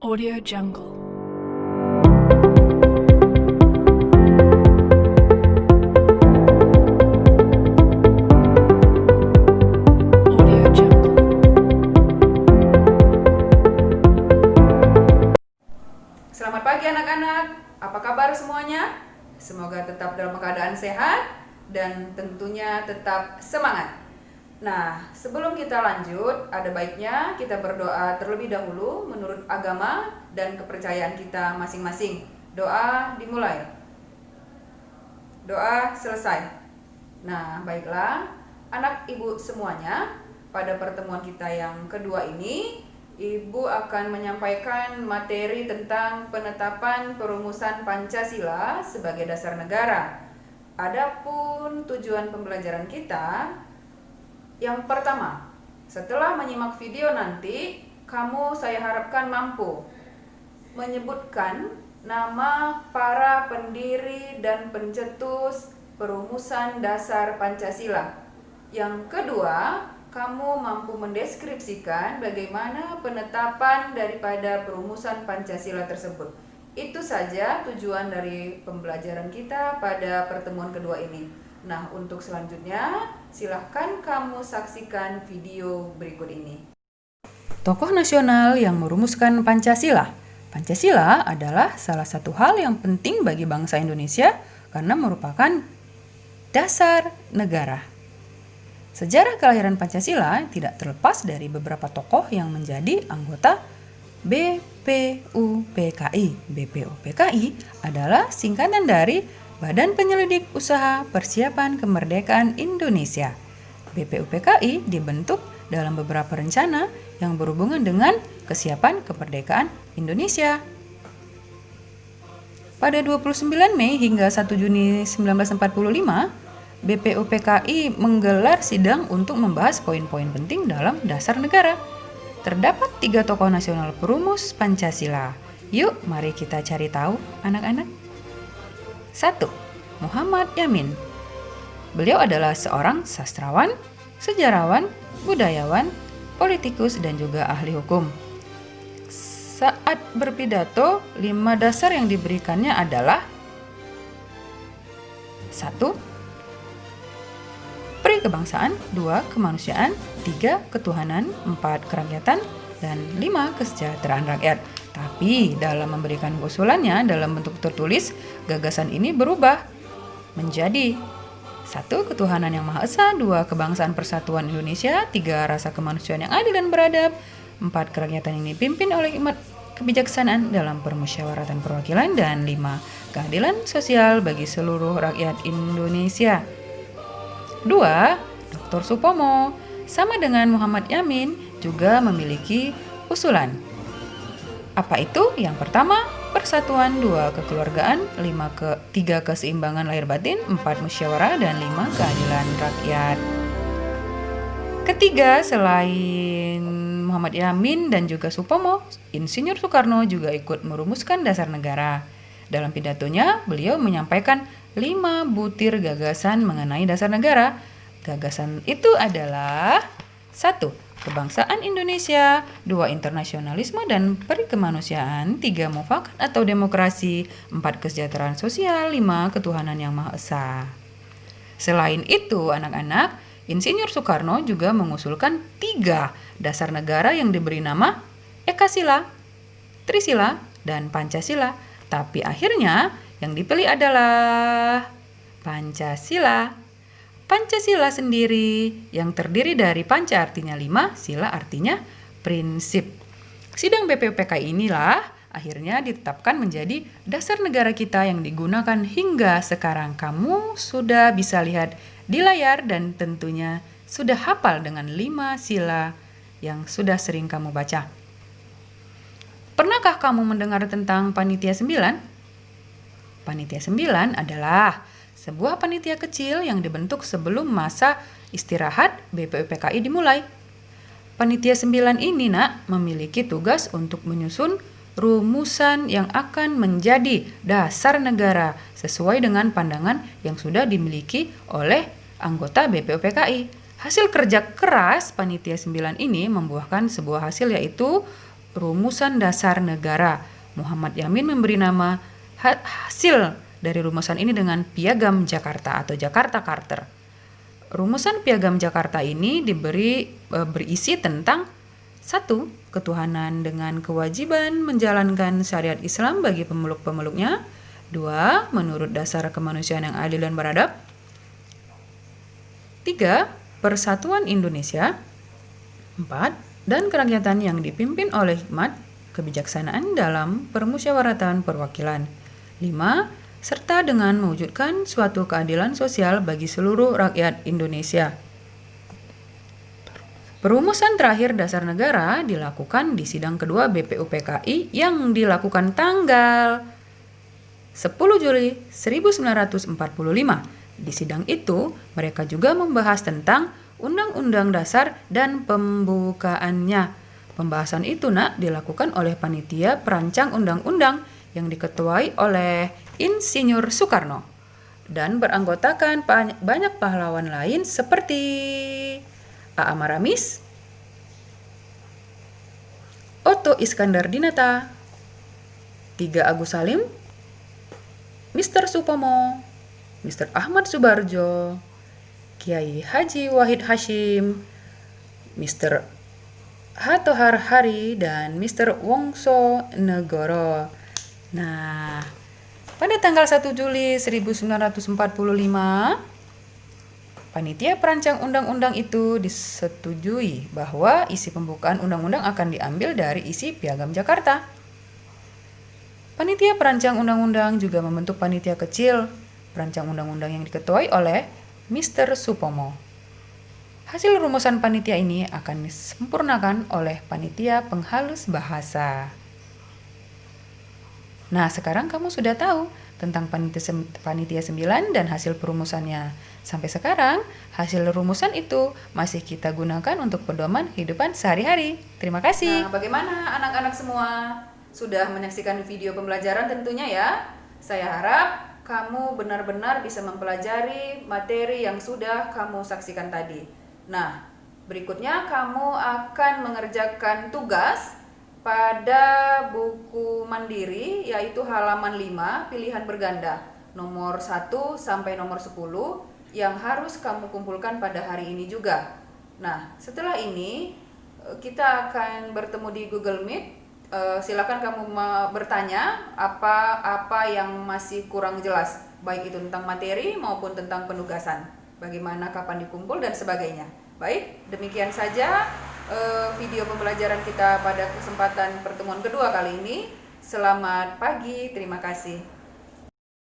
Audio Jungle. Audio Jungle. Selamat pagi anak-anak, apa kabar semuanya? Semoga tetap dalam keadaan sehat dan tentunya tetap semangat. Nah, sebelum kita lanjut, ada baiknya kita berdoa terlebih dahulu menurut agama dan kepercayaan kita masing-masing. Doa dimulai. Doa selesai. Nah, baiklah, anak ibu semuanya, pada pertemuan kita yang kedua ini, Ibu akan menyampaikan materi tentang penetapan perumusan Pancasila sebagai dasar negara. Adapun tujuan pembelajaran kita, yang pertama, setelah menyimak video nanti, saya harapkan mampu menyebutkan nama para pendiri dan pencetus perumusan dasar Pancasila. Yang kedua, kamu mampu mendeskripsikan bagaimana penetapan daripada perumusan Pancasila tersebut. Itu saja tujuan dari pembelajaran kita pada pertemuan kedua ini. Nah, untuk selanjutnya, silahkan kamu saksikan video berikut ini. Tokoh nasional yang merumuskan Pancasila. Pancasila adalah salah satu hal yang penting bagi bangsa Indonesia karena merupakan dasar negara. Sejarah kelahiran Pancasila tidak terlepas dari beberapa tokoh yang menjadi anggota BPUPKI. BPUPKI adalah singkatan dari Badan Penyelidik Usaha Persiapan Kemerdekaan Indonesia. BPUPKI dibentuk dalam beberapa rencana yang berhubungan dengan kesiapan kemerdekaan Indonesia. Pada 29 Mei hingga 1 Juni 1945, BPUPKI menggelar sidang untuk membahas poin-poin penting dalam dasar negara. Terdapat 3 tokoh nasional perumus Pancasila. Yuk, mari kita cari tahu, anak-anak. 1. Muhammad Yamin. Beliau adalah seorang sastrawan, sejarawan, budayawan, politikus, dan juga ahli hukum. Saat berpidato, 5 dasar yang diberikannya adalah 1. Pri kebangsaan, 2. Kemanusiaan, 3. Ketuhanan, 4. Kerakyatan, dan 5. Kesejahteraan rakyat. Tapi dalam memberikan usulannya dalam bentuk tertulis, gagasan ini berubah menjadi 1. Ketuhanan yang Maha Esa, 2. Kebangsaan Persatuan Indonesia, 3. Rasa kemanusiaan yang adil dan beradab, 4. Kerakyatan yang dipimpin oleh hikmat kebijaksanaan dalam permusyawaratan perwakilan, dan 5. Keadilan sosial bagi seluruh rakyat Indonesia. 2. Dr. Supomo sama dengan Muhammad Yamin juga memiliki usulan. Apa itu? Yang pertama, persatuan, 2. Kekeluargaan, 3. Keseimbangan lahir batin, 4. Musyawarah, dan 5. Keadilan rakyat. Ketiga, selain Muhammad Yamin dan juga Supomo, Insinyur Soekarno juga ikut merumuskan dasar negara. Dalam pidatonya, beliau menyampaikan 5 butir gagasan mengenai dasar negara. Gagasan itu adalah 1. Kebangsaan Indonesia, 2. Internasionalisme dan perikemanusiaan, 3. Mufakat atau demokrasi, 4. Kesejahteraan sosial, 5. Ketuhanan yang Maha Esa. Selain itu, anak-anak, Insinyur Soekarno juga mengusulkan 3 dasar negara yang diberi nama Ekasila, Trisila, dan Pancasila. Tapi akhirnya yang dipilih adalah Pancasila. Pancasila sendiri yang terdiri dari panca artinya 5, sila artinya prinsip. Sidang BPUPKI inilah akhirnya ditetapkan menjadi dasar negara kita yang digunakan hingga sekarang. Kamu sudah bisa lihat di layar dan tentunya sudah hafal dengan 5 sila yang sudah sering kamu baca. Pernahkah kamu mendengar tentang Panitia 9? Panitia 9 adalah sebuah panitia kecil yang dibentuk sebelum masa istirahat BPUPKI dimulai. Panitia 9 ini memiliki tugas untuk menyusun rumusan yang akan menjadi dasar negara sesuai dengan pandangan yang sudah dimiliki oleh anggota BPUPKI. Hasil kerja keras Panitia 9 ini membuahkan sebuah hasil, yaitu rumusan dasar negara. Muhammad Yamin memberi nama hasil dari rumusan ini dengan Piagam Jakarta atau Jakarta Charter. Rumusan Piagam Jakarta ini berisi tentang 1. Ketuhanan dengan kewajiban menjalankan syariat Islam bagi pemeluk-pemeluknya. 2. Menurut dasar kemanusiaan yang adil dan beradab. 3. Persatuan Indonesia. 4. Dan kerakyatan yang dipimpin oleh hikmat, kebijaksanaan dalam permusyawaratan perwakilan. 5. Serta dengan mewujudkan suatu keadilan sosial bagi seluruh rakyat Indonesia. Perumusan terakhir dasar negara dilakukan di sidang kedua BPUPKI yang dilakukan tanggal 10 Juli 1945. Di sidang itu, mereka juga membahas tentang Undang-Undang Dasar dan pembukaannya. Pembahasan itu dilakukan oleh panitia perancang undang-undang yang diketuai oleh Insinyur Soekarno dan beranggotakan banyak pahlawan lain seperti A.A. Maramis, Otto Iskandar Dinata, 3 Agus Salim, Mr. Supomo, Mr. Ahmad Subarjo, Kiai Haji Wahid Hashim, Mr. Hatohar Hari, dan Mr. Wongso Negoro. Nah, pada tanggal 1 Juli 1945, panitia perancang undang-undang itu disetujui bahwa isi pembukaan undang-undang akan diambil dari isi Piagam Jakarta. Panitia perancang undang-undang juga membentuk panitia kecil perancang undang-undang yang diketuai oleh Mr. Supomo. Hasil rumusan panitia ini akan disempurnakan oleh panitia penghalus bahasa. Nah, sekarang kamu sudah tahu tentang panitia 9 dan hasil perumusannya. Sampai sekarang, hasil rumusan itu masih kita gunakan untuk pedoman kehidupan sehari-hari. Terima kasih. Nah, bagaimana anak-anak semua? Sudah menyaksikan video pembelajaran tentunya ya. Saya harap kamu benar-benar bisa mempelajari materi yang sudah kamu saksikan tadi. Nah, berikutnya kamu akan mengerjakan tugas pada buku mandiri, yaitu halaman 5, pilihan berganda, nomor 1 sampai nomor 10, yang harus kamu kumpulkan pada hari ini juga. Nah, setelah ini kita akan bertemu di Google Meet. Silakan kamu bertanya apa yang masih kurang jelas, baik itu tentang materi maupun tentang penugasan, bagaimana, kapan dikumpul, dan sebagainya. Baik, demikian saja video pembelajaran kita pada kesempatan pertemuan kedua kali ini. Selamat pagi, terima kasih.